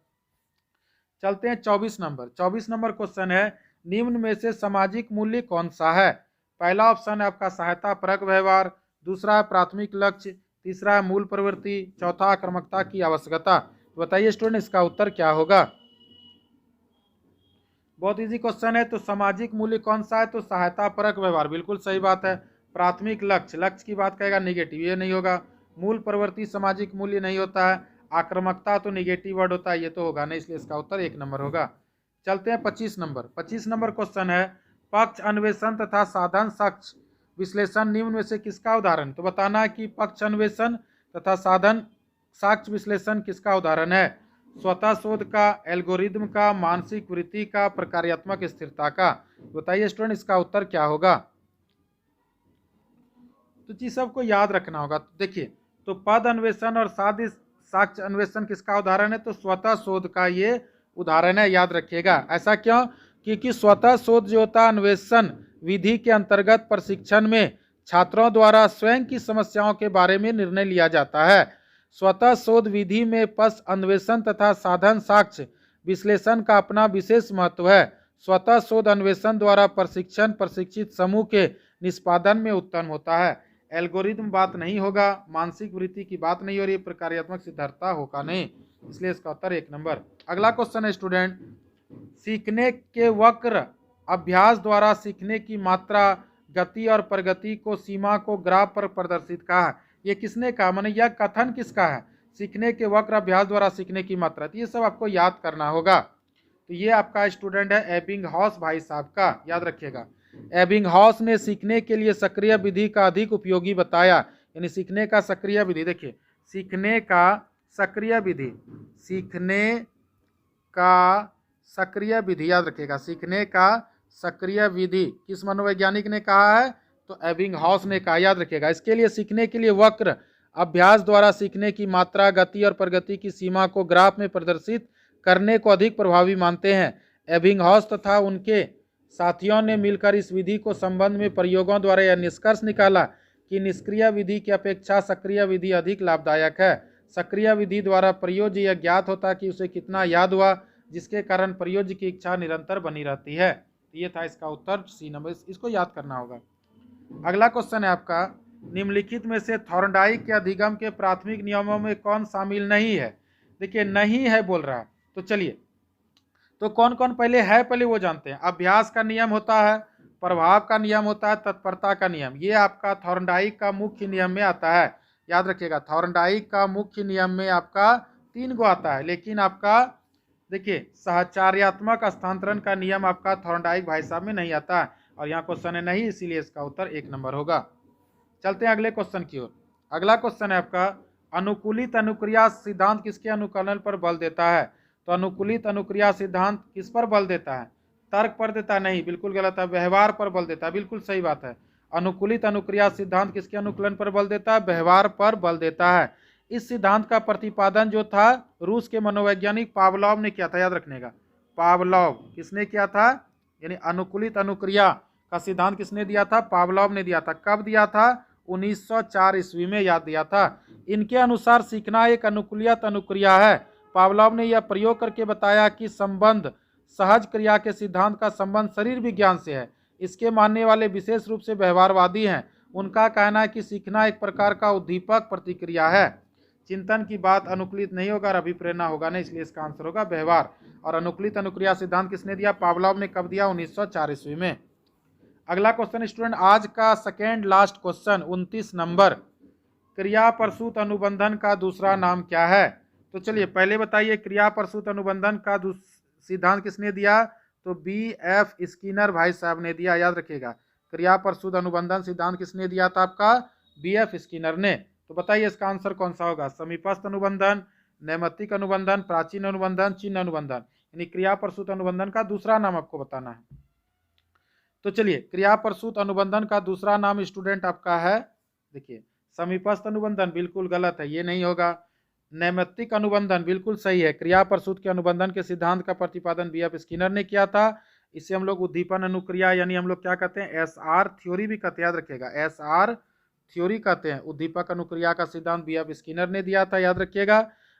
चलते हैं 24 नंबर क्वेश्चन है, निम्न में से सामाजिक मूल्य कौन सा है? पहला ऑप्शन है आपका सहायता परक व्यवहार, दूसरा है प्राथमिक लक्ष्य, तीसरा है मूल प्रवृत्ति, चौथा आक्रामकता की आवश्यकता। तो बताइए स्टूडेंट इसका उत्तर क्या होगा? बहुत इजी क्वेश्चन है। तो सामाजिक मूल्य कौन सा है? तो सहायता परक व्यवहार, बिल्कुल सही बात है। प्राथमिक लक्ष्य की बात करेगा निगेटिव, ये नहीं होगा। मूल प्रवृत्ति सामाजिक मूल्य नहीं होता है। आक्रामकता तो निगेटिव वर्ड होता है, ये तो होगा नहीं, इसलिए इसका उत्तर 1 नंबर होगा। चलते हैं 25 नंबर क्वेश्चन है, पक्ष अन्वेषण तथा साधन साक्ष्य विश्लेषण निम्न में से किसका उदाहरण? तो बताना है कि पक्ष अन्वेषण तथा साधन साक्ष्य विश्लेषण किसका उदाहरण है? स्वतः शोध का, एल्गोरिदम का, मानसिक वृत्ति का, प्रकार्यात्मक स्थिरता का। बताइए स्टूडेंट इसका उत्तर क्या होगा? तो चीज सबको याद रखना होगा। देखिए तो पद अन्वेषण और साक्ष्य अन्वेषण किसका उदाहरण है? तो स्वतः शोध का ये उदाहरण है, याद रखिएगा। ऐसा क्यों? क्योंकि स्वतः शोध जो होता है अन्वेषण विधि के अंतर्गत प्रशिक्षण में छात्रों द्वारा स्वयं की समस्याओं के बारे में निर्णय लिया जाता है। स्वतः शोध विधि में पक्ष अन्वेषण तथा साधन साक्ष्य विश्लेषण का अपना विशेष महत्व है। स्वतः शोध अन्वेषण द्वारा प्रशिक्षित समूह के निष्पादन में उत्पन्न होता है। एल्गोरिदम बात नहीं होगा, मानसिक वृत्ति की बात नहीं हो रही, प्रकार्यात्मक सिद्धार्थता होगा नहीं, इसलिए इसका उत्तर 1 नंबर। अगला क्वेश्चन है स्टूडेंट, सीखने के वक्र अभ्यास द्वारा सीखने की मात्रा, गति और प्रगति को सीमा को ग्राफ पर प्रदर्शित कहा है। ये किसने कहा? माने यह कथन किसका है? सीखने के वक्र अभ्यास द्वारा सीखने की मात्रा। तो ये सब आपको याद करना होगा। तो ये आपका स्टूडेंट है एबिंगहॉस भाई साहब का, याद रखिएगा। एबिंगहॉस ने सीखने के लिए सक्रिय विधि का अधिक उपयोगी बताया। यानी सीखने का सक्रिय विधि, देखिए सीखने का सक्रिय विधि, सीखने का सक्रिय विधि, याद रखिएगा। सीखने का सक्रिय विधि किस मनोवैज्ञानिक ने कहा है? तो एबिंगहॉस ने कहा, याद रखिएगा। इसके लिए सीखने के लिए वक्र अभ्यास द्वारा सीखने की मात्रा, गति और प्रगति की सीमा को ग्राफ में प्रदर्शित करने को अधिक प्रभावी मानते हैं। एबिंगहॉस तथा उनके साथियों ने मिलकर इस विधि को संबंध में प्रयोगों द्वारा यह निष्कर्ष निकाला कि निष्क्रिय विधि की अपेक्षा सक्रिय विधि अधिक लाभदायक है। सक्रिय विधि द्वारा प्रयोज्य यह ज्ञात होता कि उसे कितना याद हुआ, जिसके कारण प्रयोज्य की इच्छा निरंतर बनी रहती है। ये था इसका उत्तर सी नंबर, इसको याद करना होगा। अगला क्वेश्चन है आपका, निम्नलिखित में से थॉर्नडाइक के अधिगम के प्राथमिक नियमों में कौन शामिल नहीं है। देखिए नहीं है बोल रहा है, तो चलिए तो कौन कौन पहले है, पहले वो जानते हैं। अभ्यास का नियम होता है, प्रभाव का नियम होता है, तत्परता का नियम। ये आपका थॉर्नडाइक का मुख्य नियम में आता है, याद रखिएगा। थॉर्नडाइक का मुख्य नियम में आपका 3 गो आता है, लेकिन आपका देखिए सहचार्यात्मक हस्तांतरण का नियम आपका थॉर्नडाइक भाई साहब में नहीं आता है, और यहाँ क्वेश्चन है नहीं, इसीलिए इसका उत्तर 1 नंबर होगा। चलते हैं अगले क्वेश्चन की ओर। अगला क्वेश्चन है आपका, अनुकूलित अनुक्रिया सिद्धांत किसके अनुकूलन पर बल देता है। तो अनुकूलित अनुक्रिया सिद्धांत किस पर बल देता है, तर्क पर देता है, नहीं बिल्कुल गलत है, व्यवहार पर बल देता है, बिल्कुल सही बात है। अनुकूलित अनुक्रिया सिद्धांत किसके अनुकूलन पर बल देता है, व्यवहार पर बल देता है। इस सिद्धांत का प्रतिपादन जो था रूस के मनोवैज्ञानिक पावलोव ने किया था, याद रखने का। पावलोव किसने किया था, यानी अनुकूलित अनुक्रिया का सिद्धांत किसने दिया था, पावलोव ने दिया था। कब दिया था, 1904 ईस्वी में, याद दिया था। इनके अनुसार सीखना एक अनुकूलित अनुक्रिया है। पावलोव ने यह प्रयोग करके बताया कि संबंध सहज क्रिया के सिद्धांत का संबंध शरीर विज्ञान से है। इसके मानने वाले विशेष रूप से व्यवहारवादी हैं। उनका कहना है कि सीखना एक प्रकार का उद्दीपक प्रतिक्रिया है। चिंतन की बात अनुकूलित नहीं होगा और अभिप्रेरणा होगा नहीं, इसलिए इसका आंसर होगा व्यवहार। और अनुकूलित अनुक्रिया सिद्धांत किसने दिया, पावलोव ने। कब दिया, 1904 ईस्वी में। अगला क्वेश्चन स्टूडेंट, आज का सेकेंड लास्ट क्वेश्चन 29 नंबर, क्रिया प्रसूत अनुबंधन का दूसरा नाम क्या है। तो चलिए पहले बताइए, क्रिया प्रसूत अनुबंधन का सिद्धांत किसने दिया, तो B.F. स्किनर भाई साहब ने दिया, याद रखिएगा। क्रिया प्रसूत अनुबंधन सिद्धांत किसने दिया था, आपका B.F. स्किनर ने। तो बताइए इसका आंसर कौन सा होगा, समीपस्थ अनुबंधन, नैमित्तिक अनुबंधन, प्राचीन अनुबंधन, चिन्ह अनुबंधन। यानी क्रिया प्रसूत अनुबंधन का दूसरा नाम आपको बताना है। तो चलिए क्रिया प्रसूत अनुबंधन का दूसरा नाम स्टूडेंट आपका है, देखिए समीपस्थ अनुबंधन, बिल्कुल गलत है, ये नहीं होगा। नैमित्तिक अनुबंधन बिल्कुल सही है। क्रिया प्रसूत के अनुबंधन के सिद्धांत का प्रतिपादन B.F. स्किनर ने किया था। इसे हम लोग उद्दीपन अनुक्रिया, यानी हम लोग क्या कहते हैं, SR थ्योरी भी कहते हैं, याद रखिएगा, SR थ्योरी कहते हैं। उद्दीपक अनुक्रिया का सिद्धांत B.F. स्किनर ने दिया था, याद रखिएगा।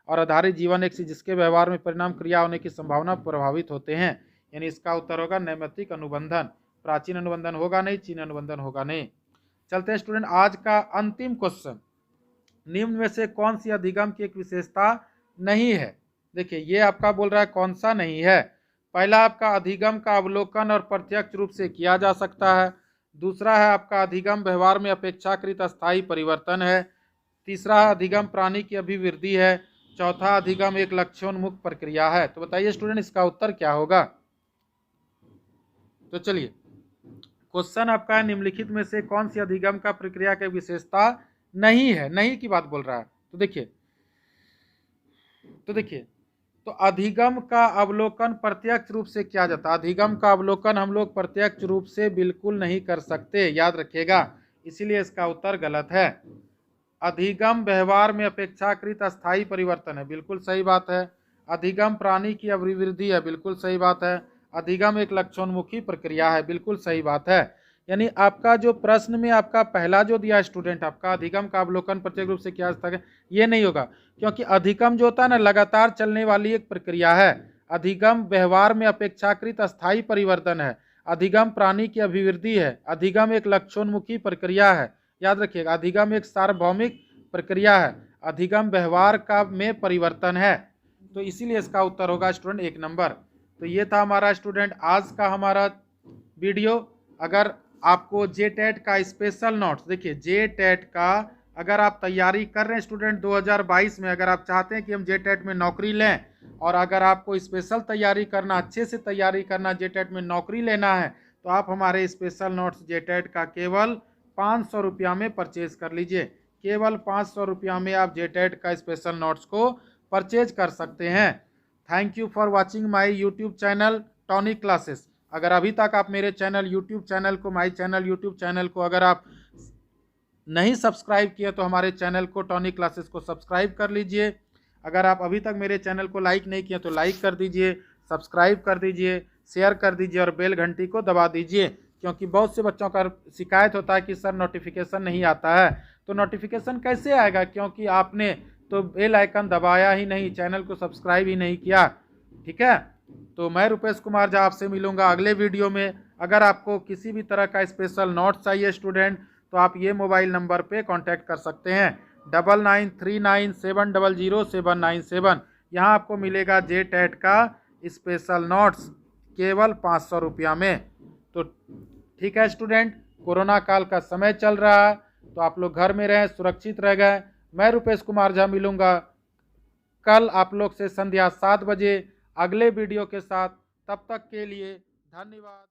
और आधारित जीवन एक जिसके व्यवहार में परिणाम क्रिया होने की संभावना प्रभावित होते हैं, यानी इसका उत्तर होगा नैमित्तिक अनुबंधन। प्राचीन अनुबंधन होगा नहीं, चिन्ह अनुबंधन होगा नहीं। चलते हैं स्टूडेंट, आज का अंतिम क्वेश्चन, निम्न में से कौन सी अधिगम की एक विशेषता नहीं है। देखिए ये आपका बोल रहा है कौन सा नहीं है। पहला आपका अधिगम का अवलोकन और प्रत्यक्ष रूप से किया जा सकता है। दूसरा है आपका अधिगम व्यवहार में अपेक्षाकृत अस्थायी परिवर्तन है। तीसरा है अधिगम प्राणी की अभिवृद्धि है। चौथा अधिगम एक लक्ष्योन्मुख प्रक्रिया है। तो बताइए स्टूडेंट इसका उत्तर क्या होगा। तो चलिए क्वेश्चन आपका है, निम्नलिखित में से कौन सी अधिगम का प्रक्रिया की विशेषता नहीं है, नहीं की बात बोल रहा है। तो देखिए तो अधिगम का अवलोकन प्रत्यक्ष रूप से किया जाता है। अधिगम का अवलोकन हम लोग प्रत्यक्ष रूप से बिल्कुल नहीं कर सकते, याद रखिएगा, इसीलिए इसका उत्तर गलत है। अधिगम व्यवहार में अपेक्षाकृत अस्थायी परिवर्तन है, बिल्कुल सही बात है। अधिगम प्राणी की अभिवृद्धि है, बिल्कुल सही बात है। अधिगम एक लक्ष्योन्मुखी प्रक्रिया है, बिल्कुल सही बात है। यानी आपका जो प्रश्न में आपका पहला जो दिया स्टूडेंट, आपका अधिगम का अवलोकन प्रत्येक रूप से किया जाता है, ये नहीं होगा, क्योंकि अधिगम जो होता है ना लगातार चलने वाली एक प्रक्रिया है। अधिगम व्यवहार में अपेक्षाकृत अस्थायी परिवर्तन है। अधिगम प्राणी की अभिवृद्धि है। अधिगम एक लक्ष्योन्मुखी प्रक्रिया है, याद रखिएगा। अधिगम एक सार्वभौमिक प्रक्रिया है। अधिगम व्यवहार का में परिवर्तन है। तो इसीलिए इसका उत्तर होगा स्टूडेंट 1 नंबर। तो ये था हमारा स्टूडेंट आज का हमारा वीडियो। अगर आपको JTET का स्पेशल नोट्स, देखिए JTET का अगर आप तैयारी कर रहे हैं स्टूडेंट 2022 में, अगर आप चाहते हैं कि हम JTET में नौकरी लें, और अगर आपको स्पेशल तैयारी करना, अच्छे से तैयारी करना, JTET में नौकरी लेना है, तो आप हमारे स्पेशल नोट्स JTET का केवल 500 रुपया में परचेज कर लीजिए। केवल 500 रुपया में आप JTET का स्पेशल नोट्स को परचेज कर सकते हैं। Thank you for watching my YouTube channel tonic classes. अगर अभी तक आप मेरे चैनल यूट्यूब चैनल को, माई चैनल यूट्यूब चैनल को अगर आप नहीं सब्सक्राइब किए तो हमारे चैनल को, टॉनिक क्लासेस को सब्सक्राइब कर लीजिए। अगर आप अभी तक मेरे चैनल को लाइक नहीं किए तो लाइक कर दीजिए, सब्सक्राइब कर दीजिए, शेयर कर दीजिए और बेल घंटी को दबा दीजिए, क्योंकि बहुत से बच्चों का शिकायत होता है कि सर नोटिफिकेशन नहीं आता है। तो नोटिफिकेशन कैसे आएगा, क्योंकि आपने तो बेल आइकन दबाया ही नहीं, चैनल को सब्सक्राइब ही नहीं किया। ठीक है, तो मैं रुपेश कुमार झा आपसे मिलूंगा अगले वीडियो में। अगर आपको किसी भी तरह का स्पेशल नोट्स चाहिए स्टूडेंट, तो आप ये मोबाइल नंबर पे कांटेक्ट कर सकते हैं 9939700797। यहाँ आपको मिलेगा JTET का स्पेशल नोट्स केवल 500 रुपया में। तो ठीक है स्टूडेंट, कोरोना काल का समय चल रहा है, तो आप लोग घर में रहें, सुरक्षित रह गए। मैं रुपेश कुमार झा मिलूंगा कल आप लोग से संध्या 7 बजे अगले वीडियो के साथ। तब तक के लिए धन्यवाद।